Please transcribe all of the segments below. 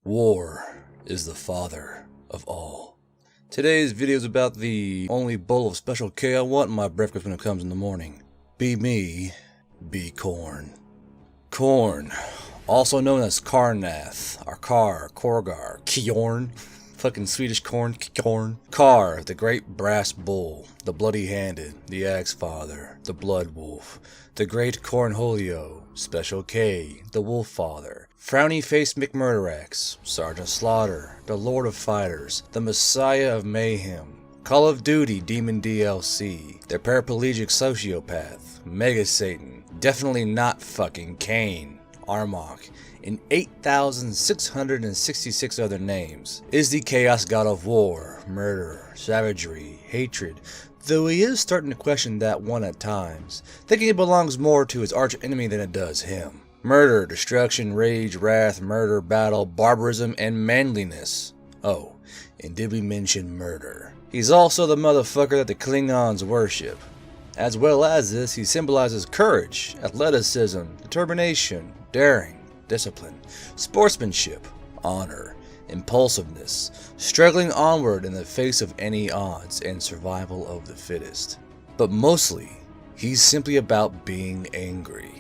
War is the father of all. Today's video is about the only bowl of special K I want in my breakfast when it comes in the morning. Be me, be Khorne. Khorne, also known as Karnath, or Korgar, Kjorn, fucking Swedish corn, Kjorn. Kar, the great brass bull, the bloody-handed, the axe-father, the blood wolf, the great Cornholio, Special K, the wolf father, frowny-faced McMurderax, Sergeant Slaughter, the Lord of Fighters, the Messiah of Mayhem, Call of Duty Demon DLC, the paraplegic sociopath, Mega Satan, definitely not fucking Kane, Armok, and 8,666 other names, is the chaos god of war, murder, savagery, hatred, though he is starting to question that one at times, thinking it belongs more to his arch enemy than it does him. Murder, destruction, rage, wrath, murder, battle, barbarism, and manliness. Oh, and did we mention murder? He's also the motherfucker that the Klingons worship. As well as this, he symbolizes courage, athleticism, determination, daring, discipline, sportsmanship, honor, impulsiveness, struggling onward in the face of any odds, and survival of the fittest. But mostly, he's simply about being angry.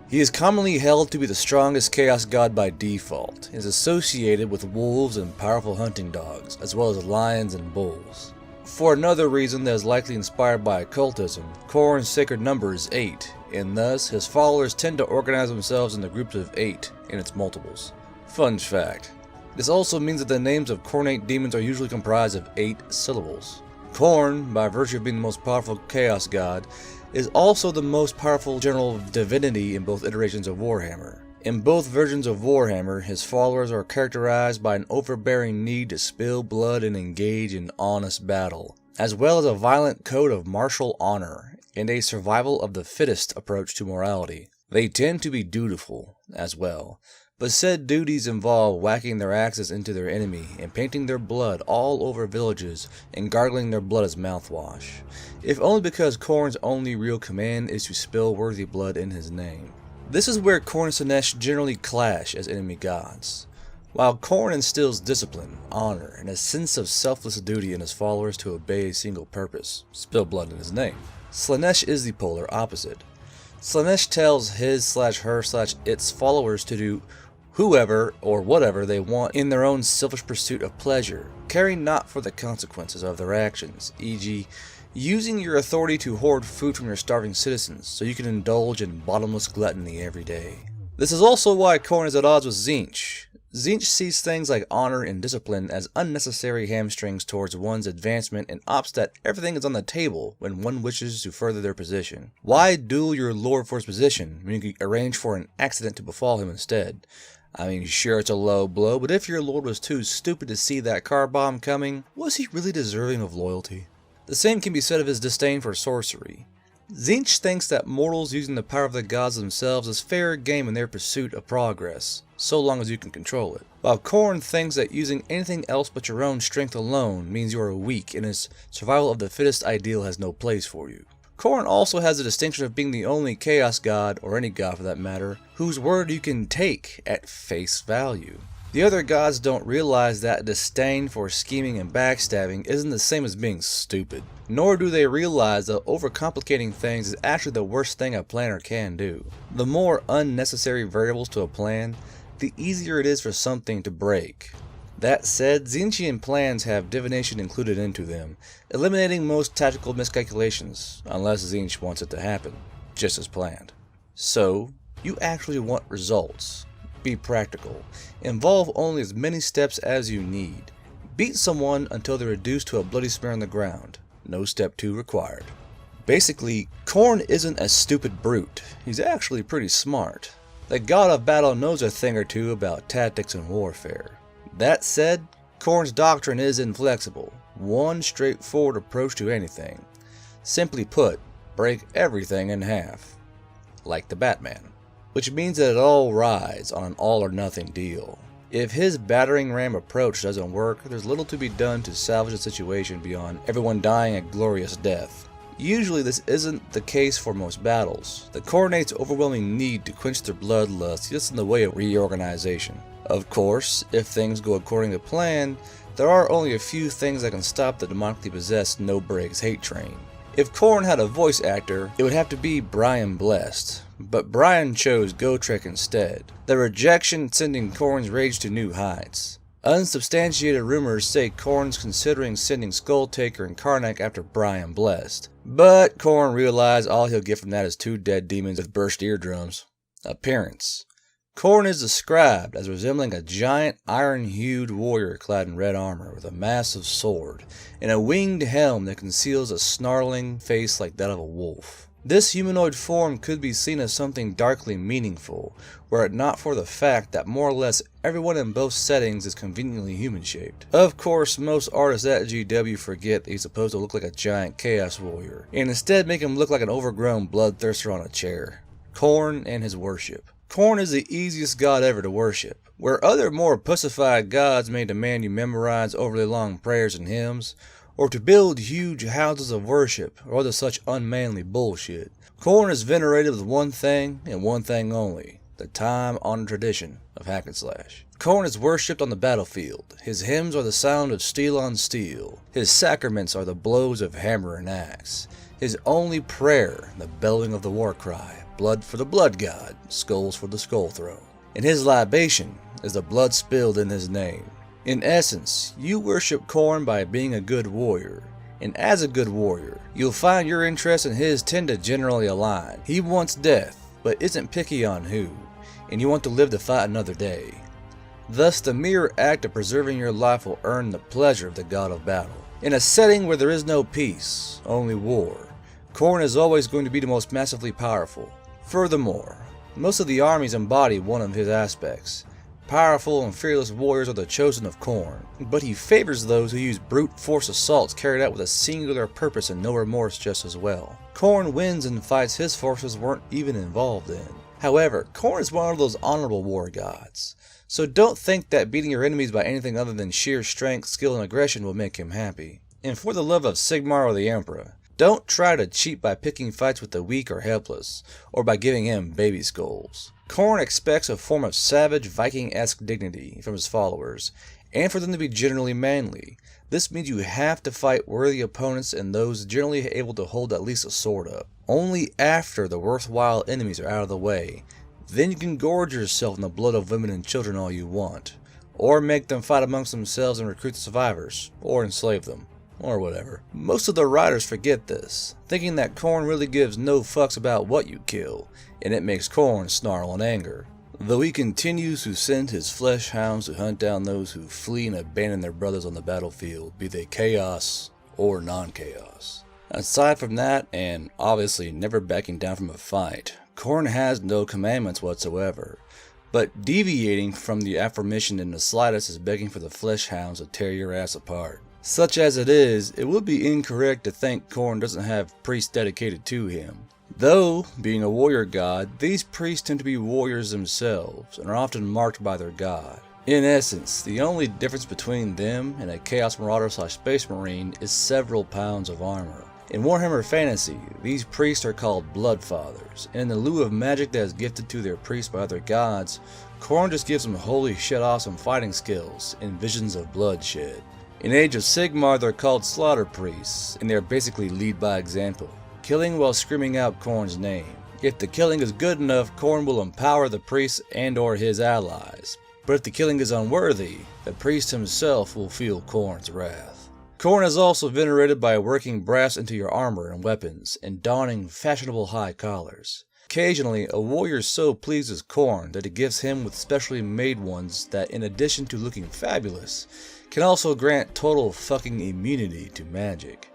He is commonly held to be the strongest chaos god by default, and is associated with wolves and powerful hunting dogs, as well as lions and bulls. For another reason that is likely inspired by occultism, Khorne's sacred number is 8, and thus his followers tend to organize themselves into groups of 8 and its multiples. Fun fact. This also means that the names of Khornate demons are usually comprised of 8 syllables. Khorne, by virtue of being the most powerful chaos god, is also the most powerful general divinity in both iterations of Warhammer. In both versions of Warhammer, his followers are characterized by an overbearing need to spill blood and engage in honest battle, as well as a violent code of martial honor and a survival of the fittest approach to morality. They tend to be dutiful as well, but said duties involve whacking their axes into their enemy and painting their blood all over villages and gargling their blood as mouthwash, if only because Khorne's only real command is to spill worthy blood in his name. This is where Khorne and Slaanesh generally clash as enemy gods. While Khorne instills discipline, honor, and a sense of selfless duty in his followers to obey a single purpose, spill blood in his name, Slaanesh is the polar opposite. Slaanesh tells his/her/its followers to do whoever or whatever they want in their own selfish pursuit of pleasure, caring not for the consequences of their actions, e.g., using your authority to hoard food from your starving citizens so you can indulge in bottomless gluttony every day. This is also why Khorne is at odds with Tzeentch. Tzeentch sees things like honor and discipline as unnecessary hamstrings towards one's advancement and opts that everything is on the table when one wishes to further their position. Why duel your lord for his position when you could arrange for an accident to befall him instead? I mean, sure, it's a low blow, but if your lord was too stupid to see that car bomb coming, was he really deserving of loyalty? The same can be said of his disdain for sorcery. Tzeentch thinks that mortals using the power of the gods themselves is fair game in their pursuit of progress, so long as you can control it. While Khorne thinks that using anything else but your own strength alone means you are weak and his survival of the fittest ideal has no place for you. Khorne also has the distinction of being the only chaos god, or any god for that matter, whose word you can take at face value. The other gods don't realize that disdain for scheming and backstabbing isn't the same as being stupid, nor do they realize that overcomplicating things is actually the worst thing a planner can do. The more unnecessary variables to a plan, the easier it is for something to break. That said, Tzeentchian plans have divination included into them, eliminating most tactical miscalculations, unless Tzeentch wants it to happen, just as planned. So, you actually want results. Be practical. Involve only as many steps as you need. Beat someone until they're reduced to a bloody smear on the ground. No step 2 required. Basically, Khorne isn't a stupid brute. He's actually pretty smart. The god of battle knows a thing or two about tactics and warfare. That said, Khorne's doctrine is inflexible. One straightforward approach to anything. Simply put, break everything in half. Like the Batman. Which means that it all rides on an all or nothing deal. If his battering ram approach doesn't work, there's little to be done to salvage the situation beyond everyone dying a glorious death. Usually this isn't the case for most battles. The Khornate's overwhelming need to quench their bloodlust gets in the way of reorganization. Of course, if things go according to plan, there are only a few things that can stop the demonically possessed No Breaks hate train. If Khorne had a voice actor, it would have to be Brian Blessed, but Brian chose Gotrek instead, the rejection sending Khorne's rage to new heights. Unsubstantiated rumors say Khorne's considering sending Skulltaker and Karnak after Brian Blessed, but Khorne realized all he'll get from that is 2 dead demons with burst eardrums. Appearance. Khorne is described as resembling a giant iron-hued warrior clad in red armor with a massive sword and a winged helm that conceals a snarling face like that of a wolf. This humanoid form could be seen as something darkly meaningful, were it not for the fact that more or less everyone in both settings is conveniently human-shaped. Of course, most artists at GW forget that he's supposed to look like a giant chaos warrior, and instead make him look like an overgrown bloodthirster on a chair. Khorne and his worship. Khorne is the easiest god ever to worship. Where other more pussified gods may demand you memorize overly long prayers and hymns, or to build huge houses of worship, or other such unmanly bullshit, Khorne is venerated with one thing and one thing only, the time-honored tradition of hack and slash. Khorne is worshipped on the battlefield. His hymns are the sound of steel on steel. His sacraments are the blows of hammer and axe. His only prayer, the bellowing of the war cry, blood for the blood god, skulls for the skull throne. And his libation is the blood spilled in his name. In essence, you worship Khorne by being a good warrior. And as a good warrior, you'll find your interests and his tend to generally align. He wants death, but isn't picky on who, and you want to live to fight another day. Thus, the mere act of preserving your life will earn the pleasure of the god of battle. In a setting where there is no peace, only war, Khorne is always going to be the most massively powerful. Furthermore, most of the armies embody one of his aspects. Powerful and fearless warriors are the chosen of Khorne, but he favors those who use brute force assaults carried out with a singular purpose and no remorse just as well. Khorne wins in fights his forces weren't even involved in. However, Khorne is one of those honorable war gods, so don't think that beating your enemies by anything other than sheer strength, skill, and aggression will make him happy. And for the love of Sigmar or the Emperor, don't try to cheat by picking fights with the weak or helpless, or by giving him baby skulls. Khorne expects a form of savage, Viking-esque dignity from his followers, and for them to be generally manly. This means you have to fight worthy opponents and those generally able to hold at least a sword up. Only after the worthwhile enemies are out of the way, then you can gorge yourself in the blood of women and children all you want, or make them fight amongst themselves and recruit the survivors, or enslave them. Or whatever. Most of the writers forget this, thinking that Khorne really gives no fucks about what you kill, and it makes Khorne snarl in anger. Though he continues to send his flesh hounds to hunt down those who flee and abandon their brothers on the battlefield, be they chaos or non-chaos. Aside from that, and obviously never backing down from a fight, Khorne has no commandments whatsoever, but deviating from the aforementioned in the slightest is begging for the flesh hounds to tear your ass apart. Such as it is, it would be incorrect to think Khorne doesn't have priests dedicated to him. Though, being a warrior god, these priests tend to be warriors themselves, and are often marked by their god. In essence, the only difference between them and a Chaos Marauder / Space Marine is several pounds of armor. In Warhammer Fantasy, these priests are called Blood Fathers, and in lieu of magic that is gifted to their priests by other gods, Khorne just gives them holy shit awesome fighting skills and visions of bloodshed. In Age of Sigmar, they're called Slaughter Priests, and they're basically lead by example, killing while screaming out Khorne's name. If the killing is good enough, Khorne will empower the priest and or his allies, but if the killing is unworthy, the priest himself will feel Khorne's wrath. Khorne is also venerated by working brass into your armor and weapons, and donning fashionable high collars. Occasionally, a warrior so pleases Khorne that he gives him with specially made ones that, in addition to looking fabulous, can also grant total fucking immunity to magic.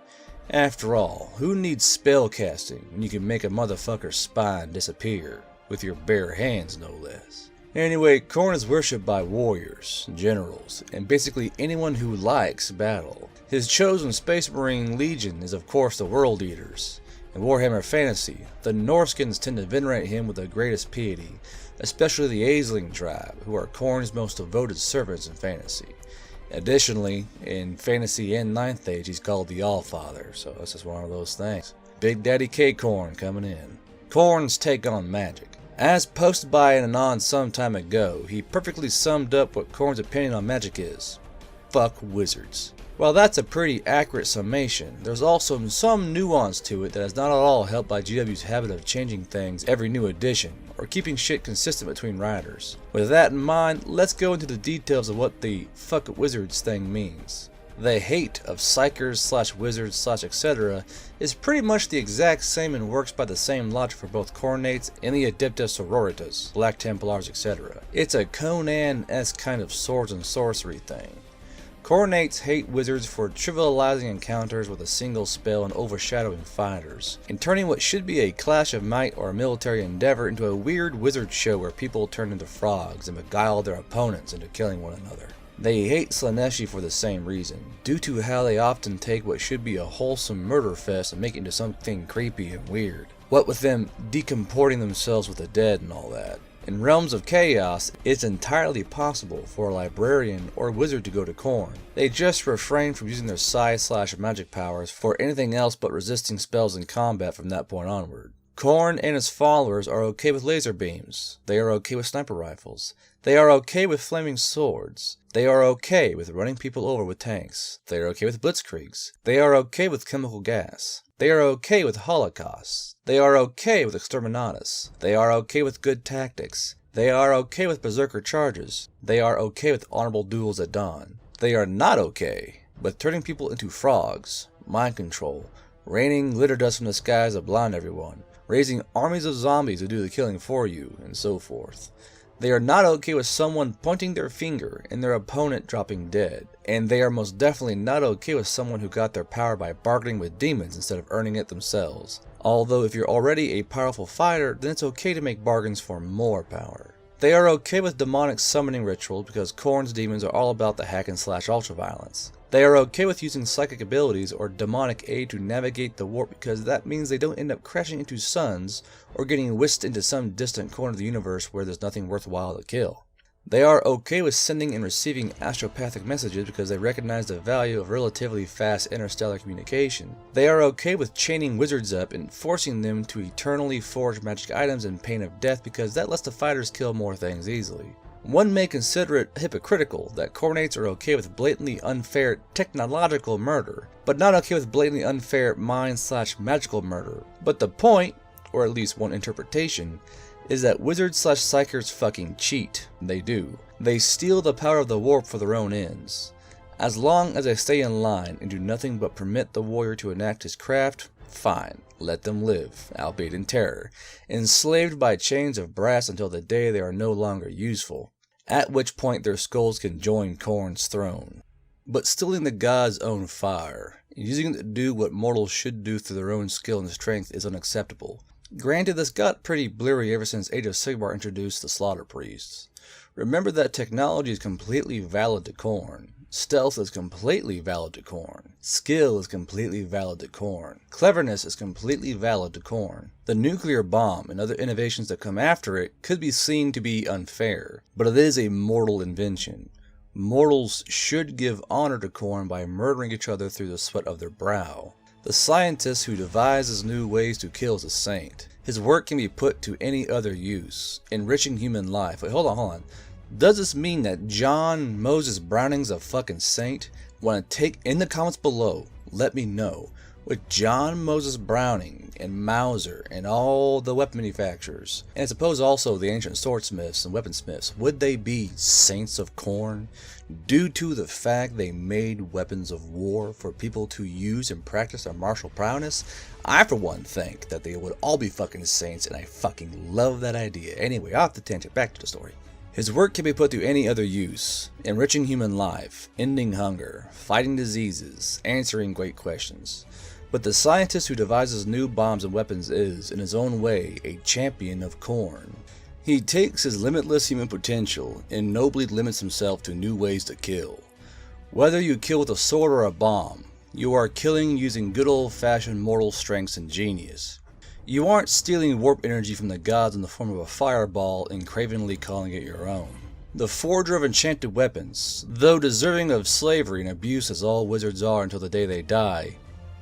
After all, who needs spell casting when you can make a motherfucker's spine disappear, with your bare hands no less? Anyway, Khorne is worshipped by warriors, generals, and basically anyone who likes battle. His chosen Space Marine legion is of course the World Eaters. In Warhammer Fantasy, the Norskins tend to venerate him with the greatest piety, especially the Aisling tribe, who are Khorne's most devoted servants in fantasy. Additionally, in Fantasy and 9th Age, he's called the Allfather, so that's just one of those things. Big Daddy K Khorne coming in. Khorne's take on magic. As posted by an Anon some time ago, he perfectly summed up what Khorne's opinion on magic is. Fuck wizards. While that's a pretty accurate summation, there's also some nuance to it that is not at all helped by GW's habit of changing things every new edition, or keeping shit consistent between writers. With that in mind, let's go into the details of what the fuck wizards thing means. The hate of psychers / wizards / etc. is pretty much the exact same and works by the same logic for both Khornates and the Adeptus Sororitas, Black Templars, etc. It's a Conan-esque kind of swords and sorcery thing. Khornates hate wizards for trivializing encounters with a single spell and overshadowing fighters, and turning what should be a clash of might or a military endeavor into a weird wizard show where people turn into frogs and beguile their opponents into killing one another. They hate Slaaneshi for the same reason, due to how they often take what should be a wholesome murder fest and make it into something creepy and weird. What with them decomporting themselves with the dead and all that. In realms of chaos, it's entirely possible for a librarian or wizard to go to Khorne. They just refrain from using their psi/magic powers for anything else but resisting spells in combat from that point onward. Khorne and his followers are okay with laser beams. They are okay with sniper rifles. They are okay with flaming swords. They are okay with running people over with tanks. They are okay with blitzkriegs. They are okay with chemical gas. They are okay with holocausts. They are okay with exterminatus. They are okay with good tactics. They are okay with berserker charges. They are okay with honorable duels at dawn. They are not okay with turning people into frogs, mind control, raining glitter dust from the skies to blind everyone, raising armies of zombies to do the killing for you, and so forth. They are not okay with someone pointing their finger and their opponent dropping dead. And they are most definitely not okay with someone who got their power by bargaining with demons instead of earning it themselves. Although if you're already a powerful fighter, then it's okay to make bargains for more power. They are okay with demonic summoning rituals because Khorne's demons are all about the hack and slash ultra violence. They are okay with using psychic abilities or demonic aid to navigate the warp because that means they don't end up crashing into suns or getting whisked into some distant corner of the universe where there's nothing worthwhile to kill. They are okay with sending and receiving astropathic messages because they recognize the value of relatively fast interstellar communication. They are okay with chaining wizards up and forcing them to eternally forge magic items in pain of death because that lets the fighters kill more things easily. One may consider it hypocritical that Khornates are okay with blatantly unfair technological murder, but not okay with blatantly unfair mind/magical murder. But the point, or at least one interpretation, is that wizards/psychers fucking cheat. They do. They steal the power of the warp for their own ends. As long as they stay in line and do nothing but permit the warrior to enact his craft, fine. Let them live, albeit in terror, enslaved by chains of brass until the day they are no longer useful, at which point their skulls can join Khorne's throne. But stealing the god's own fire, and using it to do what mortals should do through their own skill and strength is unacceptable. Granted, this got pretty blurry ever since Age of Sigmar introduced the Slaughter Priests. Remember that technology is completely valid to Khorne. Stealth is completely valid to Khorne. Skill is completely valid to Khorne. Cleverness is completely valid to Khorne. The nuclear bomb and other innovations that come after it could be seen to be unfair, but it is a mortal invention. Mortals should give honor to Khorne by murdering each other through the sweat of their brow. The scientist who devises new ways to kill is a saint. His work can be put to any other use, enriching human life. Wait, hold on. Does this mean that John Moses Browning's a fucking saint? Want to take in the comments below, let me know. With John Moses Browning and Mauser and all the weapon manufacturers, and I suppose also the ancient swordsmiths and weaponsmiths, would they be saints of Khorne due to the fact they made weapons of war for people to use and practice their martial prowess? I for one think that they would all be fucking saints, and I fucking love that idea. Anyway, off the tangent, back to the story. His work can be put to any other use, enriching human life, ending hunger, fighting diseases, answering great questions. But the scientist who devises new bombs and weapons is, in his own way, a champion of Khorne. He takes his limitless human potential and nobly limits himself to new ways to kill. Whether you kill with a sword or a bomb, you are killing using good old-fashioned mortal strengths and genius. You aren't stealing warp energy from the gods in the form of a fireball and cravenly calling it your own. The forger of enchanted weapons, though deserving of slavery and abuse as all wizards are until the day they die,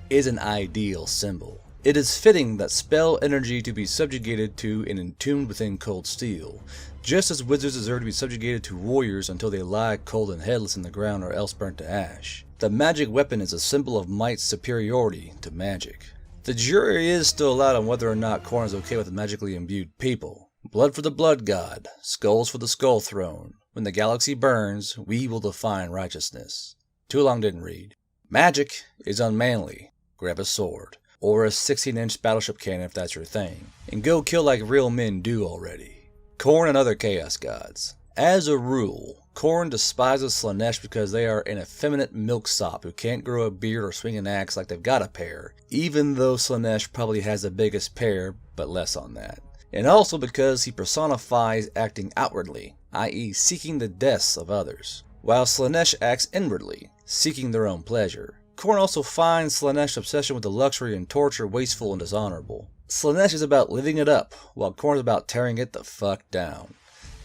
is an ideal symbol. It is fitting that spell energy to be subjugated to and entombed within cold steel, just as wizards deserve to be subjugated to warriors until they lie cold and headless in the ground or else burnt to ash. The magic weapon is a symbol of might's superiority to magic. The jury is still out on whether or not Khorne is okay with magically imbued people. Blood for the blood god, skulls for the skull throne. When the galaxy burns, we will define righteousness. Too long didn't read. Magic is unmanly. Grab a sword, or a 16-inch battleship cannon if that's your thing, and go kill like real men do already. Khorne and other chaos gods. As a rule, Khorne despises Slaanesh because they are an effeminate milksop who can't grow a beard or swing an axe like they've got a pair, even though Slaanesh probably has the biggest pair, but less on that. And also because he personifies acting outwardly, i.e. seeking the deaths of others, while Slaanesh acts inwardly, seeking their own pleasure. Khorne also finds Slaanesh's obsession with the luxury and torture wasteful and dishonorable. Slaanesh is about living it up, while Khorne is about tearing it the fuck down.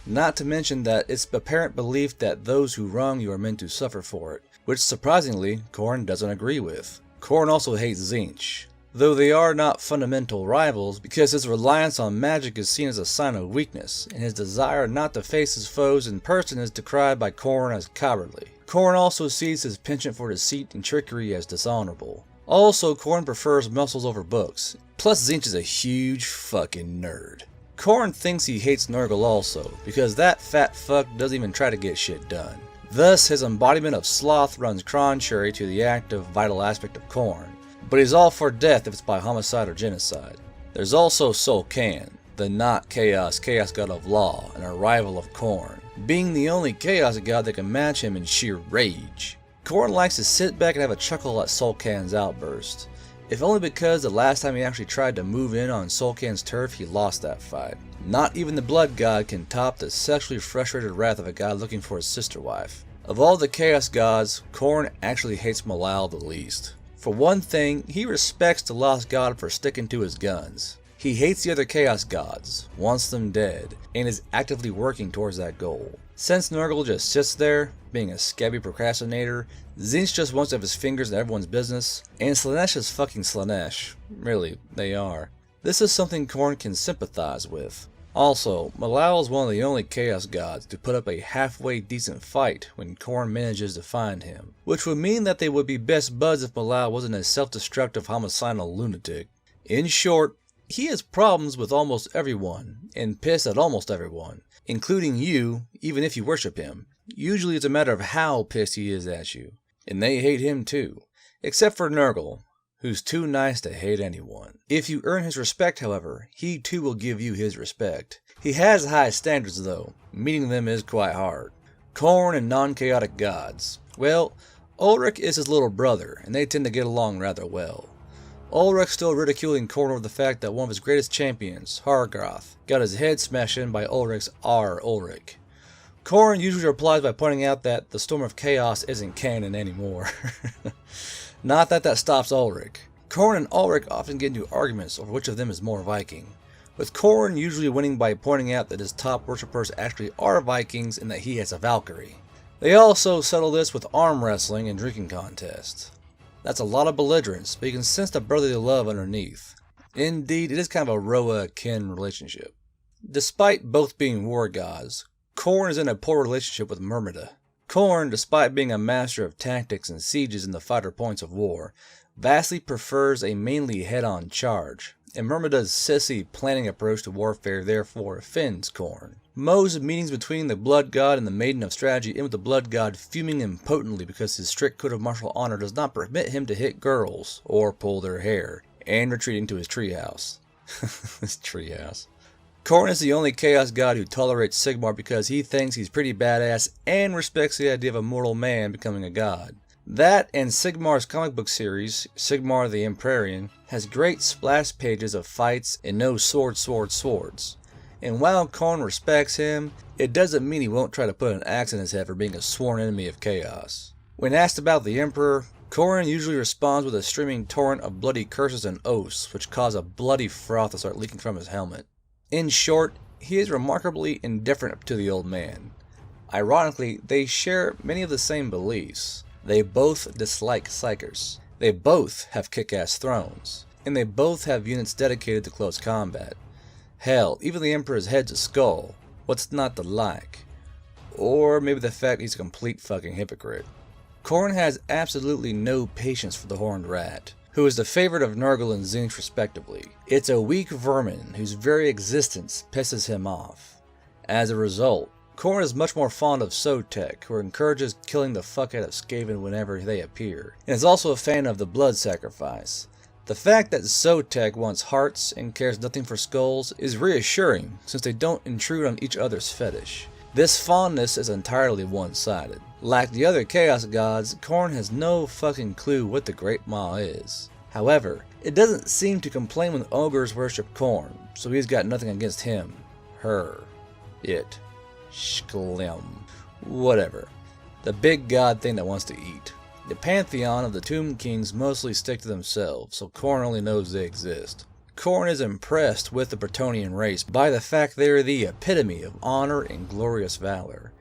Not to mention that it's apparent belief that those who wrong you are meant to suffer for it, which surprisingly, Khorne doesn't agree with. Khorne also hates Tzeentch, though they are not fundamental rivals because his reliance on magic is seen as a sign of weakness, and his desire not to face his foes in person is decried by Khorne as cowardly. Khorne also sees his penchant for deceit and trickery as dishonorable. Also, Khorne prefers muscles over books. Plus, Tzeentch is a huge fucking nerd. Khorne thinks he hates Nurgle also, because that fat fuck doesn't even try to get shit done. Thus, his embodiment of sloth runs contrary to the active, vital aspect of Khorne. But he's all for death if it's by homicide or genocide. There's also ᴏᴜᴜ, the not chaos god of law, and a rival of Khorne, being the only chaos god that can match him in sheer rage. Khorne likes to sit back and have a chuckle at ᴏᴜᴜ's outburst, if only because the last time he actually tried to move in on ᴏᴜᴜ's turf he lost that fight. Not even the blood god can top the sexually frustrated wrath of a guy looking for his sister wife. Of all the chaos gods, Khorne actually hates Mlâwl the least. For one thing, he respects the lost god for sticking to his guns. He hates the other chaos gods, wants them dead, and is actively working towards that goal. Since Nurgle just sits there, being a scabby procrastinator, Tzeentch just wants to have his fingers in everyone's business, and Slaanesh is fucking Slaanesh. Really, they are. This is something Khorne can sympathize with. Also, Mlâwl is one of the only chaos gods to put up a halfway decent fight when Khorne manages to find him, which would mean that they would be best buds if Mlâwl wasn't a self-destructive homicidal lunatic. In short, he has problems with almost everyone, and piss at almost everyone, including you, even if you worship him. Usually it's a matter of how pissed he is at you, and they hate him too, except for Nurgle, who's too nice to hate anyone. If you earn his respect, however, he too will give you his respect. He has high standards though, meeting them is quite hard. Khorne and non-chaotic gods. Well, Ulrich is his little brother, and they tend to get along rather well. Ulrich's still ridiculing Khorne over the fact that one of his greatest champions, Hargrath, got his head smashed in by Ulrich's Ulrich. Khorne usually replies by pointing out that the Storm of Chaos isn't canon anymore. Not that that stops Ulrich. Khorne and Ulrich often get into arguments over which of them is more Viking, with Khorne usually winning by pointing out that his top worshippers actually are Vikings and that he has a Valkyrie. They also settle this with arm wrestling and drinking contests. That's a lot of belligerence, but you can sense the brotherly love underneath. Indeed, it is kind of a Roa-kin relationship. Despite both being war gods, Khorne is in a poor relationship with Myrmidon. Khorne, despite being a master of tactics and sieges in the finer points of war, vastly prefers a mainly head-on charge, and Myrmidon's sissy planning approach to warfare therefore offends Khorne. Most meetings between the Blood God and the Maiden of Strategy end with the Blood God fuming impotently because his strict code of martial honor does not permit him to hit girls or pull their hair, and retreating to his treehouse. His treehouse. Khorne is the only Chaos God who tolerates Sigmar because he thinks he's pretty badass and respects the idea of a mortal man becoming a god. That and Sigmar's comic book series, Sigmar the Emperorian, has great splash pages of fights and no swords. And while Khorne respects him, it doesn't mean he won't try to put an axe in his head for being a sworn enemy of chaos. When asked about the Emperor, Khorne usually responds with a streaming torrent of bloody curses and oaths, which cause a bloody froth to start leaking from his helmet. In short, he is remarkably indifferent to the old man. Ironically, they share many of the same beliefs. They both dislike psykers. They both have kick-ass thrones. and they both have units dedicated to close combat. Hell, even the Emperor's head's a skull. What's not to like? Or maybe the fact he's a complete fucking hypocrite. Khorne has absolutely no patience for the Horned Rat, who is the favorite of Nurgle and Tzeentch respectively. It's a weak vermin whose very existence pisses him off. As a result, Khorne is much more fond of Sotek, who encourages killing the fuck out of Skaven whenever they appear, and is also a fan of the blood sacrifice. The fact that Sotek wants hearts and cares nothing for skulls is reassuring, since they don't intrude on each other's fetish. This fondness is entirely one-sided. Like the other Chaos gods, Khorne has no fucking clue what the Great Maw is. However, it doesn't seem to complain when ogres worship Khorne, so he's got nothing against him, her, it, ᴡᴜ, whatever. The big god thing that wants to eat. The pantheon of the Tomb Kings mostly stick to themselves, so Khorne only knows they exist. Khorne is impressed with the Bretonnian race by the fact they are the epitome of honor and glorious valor.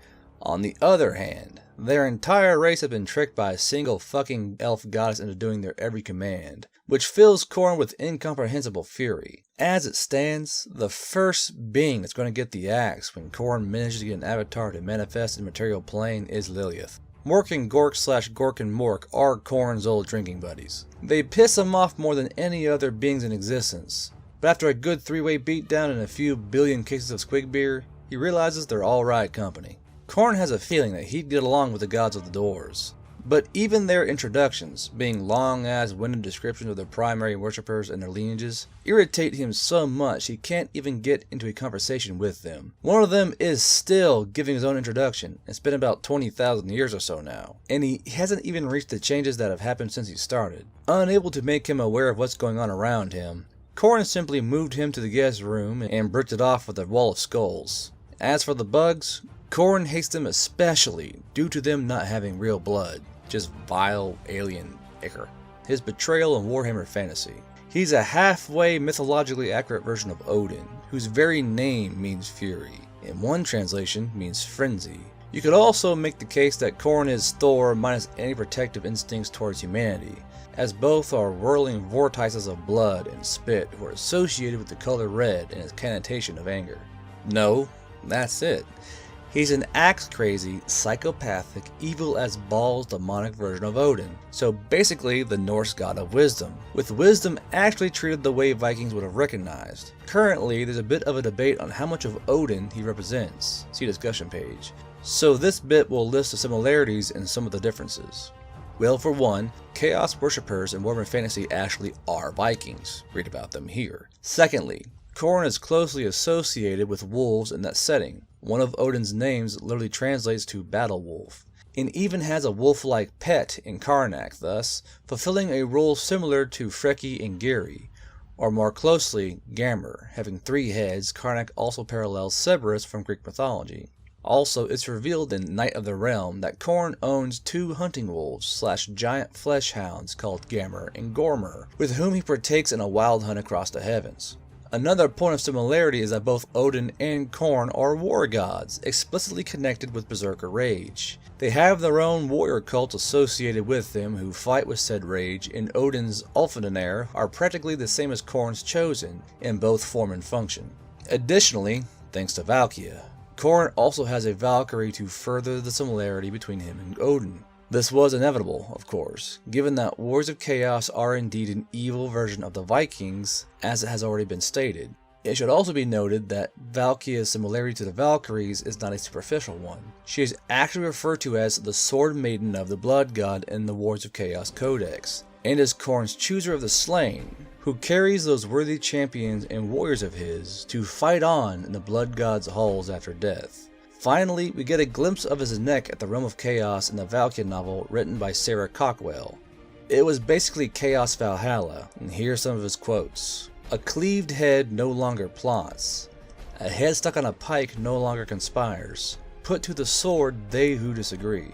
On the other hand, their entire race has been tricked by a single fucking elf goddess into doing their every command, which fills Khorne with incomprehensible fury. As it stands, the first being that's going to get the axe when Khorne manages to get an avatar to manifest in the material plane is Lilith. Mork and Gork / Gork and Mork are Khorne's old drinking buddies. They piss him off more than any other beings in existence, but after a good 3-way beatdown and a few billion cases of squig beer, he realizes they're alright company. Khorne has a feeling that he'd get along with the gods of the doors, but even their introductions, being long-ass winded descriptions of their primary worshippers and their lineages, irritate him so much he can't even get into a conversation with them. One of them is still giving his own introduction. It's been about 20,000 years or so now, and he hasn't even reached the changes that have happened since he started. Unable to make him aware of what's going on around him, Khorne simply moved him to the guest room and bricked it off with a wall of skulls. As for the bugs, Khorne hates them especially due to them not having real blood, just vile alien ichor. His betrayal in Warhammer Fantasy. He's a halfway mythologically accurate version of Odin, whose very name means fury. In one translation means frenzy. You could also make the case that Khorne is Thor minus any protective instincts towards humanity, as both are whirling vortices of blood and spit who are associated with the color red and its connotation of anger. No, that's it. He's an axe-crazy, psychopathic, evil-as-balls demonic version of Odin, so basically the Norse god of wisdom, with wisdom actually treated the way Vikings would have recognized. Currently, there's a bit of a debate on how much of Odin he represents, see discussion page, so this bit will list the similarities and some of the differences. Well, for one, Chaos worshippers in Warhammer Fantasy actually are Vikings, read about them here. Secondly, Khorne is closely associated with wolves in that setting. One of Odin's names literally translates to battle wolf, and even has a wolf-like pet in Karnak, thus fulfilling a role similar to Freki and Geri, or more closely, Gamr. Having 3 heads, Karnak also parallels Cerberus from Greek mythology. Also, it's revealed in Night of the Realm that Khorne owns 2 hunting wolves / giant flesh hounds called Gamr and Gormr, with whom he partakes in a wild hunt across the heavens. Another point of similarity is that both Odin and Khorne are war gods, explicitly connected with berserker rage. They have their own warrior cults associated with them who fight with said rage, and Odin's Ulfhednir are practically the same as Khorne's Chosen, in both form and function. Additionally, thanks to Valkyria, Khorne also has a Valkyrie to further the similarity between him and Odin. This was inevitable, of course, given that Warriors of Chaos are indeed an evil version of the Vikings, as it has already been stated. It should also be noted that Valkyria's similarity to the Valkyries is not a superficial one. She is actually referred to as the Sword Maiden of the Blood God in the Warriors of Chaos Codex, and is Khorne's Chooser of the Slain, who carries those worthy champions and warriors of his to fight on in the Blood God's halls after death. Finally, we get a glimpse of his neck at the Realm of Chaos in the Valkyria novel written by Sarah Cockwell. It was basically Chaos Valhalla, and here are some of his quotes. "A cleaved head no longer plots. A head stuck on a pike no longer conspires. Put to the sword they who disagree."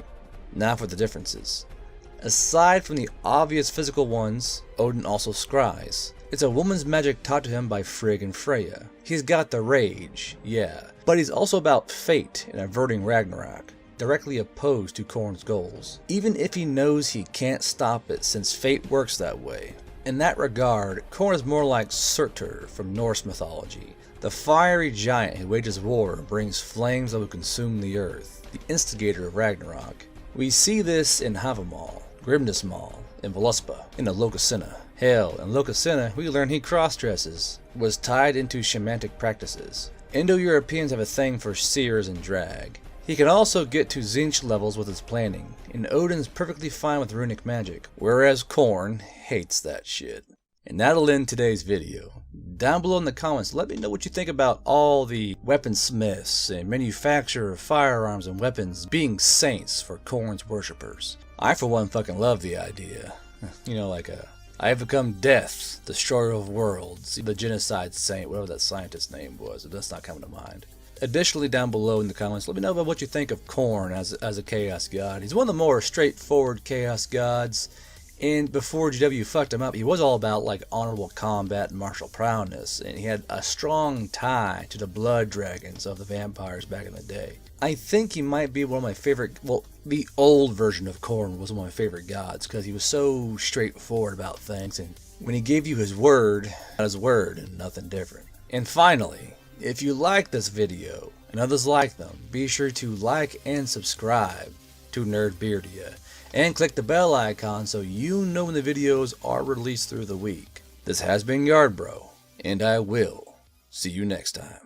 Now for the differences. Aside from the obvious physical ones, Odin also scries. It's a woman's magic taught to him by Frigg and Freya. He's got the rage, yeah, but he's also about fate and averting Ragnarok, directly opposed to Khorne's goals, even if he knows he can't stop it since fate works that way. In that regard, Khorne is more like Surtur from Norse mythology, the fiery giant who wages war and brings flames that will consume the earth, the instigator of Ragnarok. We see this in Havamal, Grimnismal, in Völuspá, in the ḻᴏʟɪᴇs. Hell, in ḻᴏʟɪᴇs we learn he cross-dresses, was tied into shamanic practices. Indo-Europeans have a thing for seers and drag. He can also get to Tzeentch levels with his planning, and Odin's perfectly fine with runic magic, whereas Khorne hates that shit. And that'll end today's video. Down below in the comments, let me know what you think about all the weaponsmiths and manufacturer of firearms and weapons being saints for Khorne's worshippers. I for one fucking love the idea. You know, like I have become death, destroyer of worlds, the genocide saint, whatever that scientist's name was, that's not coming to mind. Additionally, down below in the comments, let me know about what you think of Khorne as a chaos god. He's one of the more straightforward chaos gods, and before GW fucked him up, he was all about like honorable combat and martial prowess, and he had a strong tie to the blood dragons of the vampires back in the day. I think he might be one of my favorite, well, the old version of Khorne was one of my favorite gods, because he was so straightforward about things, and when he gave you his word and nothing different. And finally, if you like this video and others like them, be sure to like and subscribe to Neckbeardia and click the bell icon so you know when the videos are released through the week. This has been YardBro, and I will see you next time.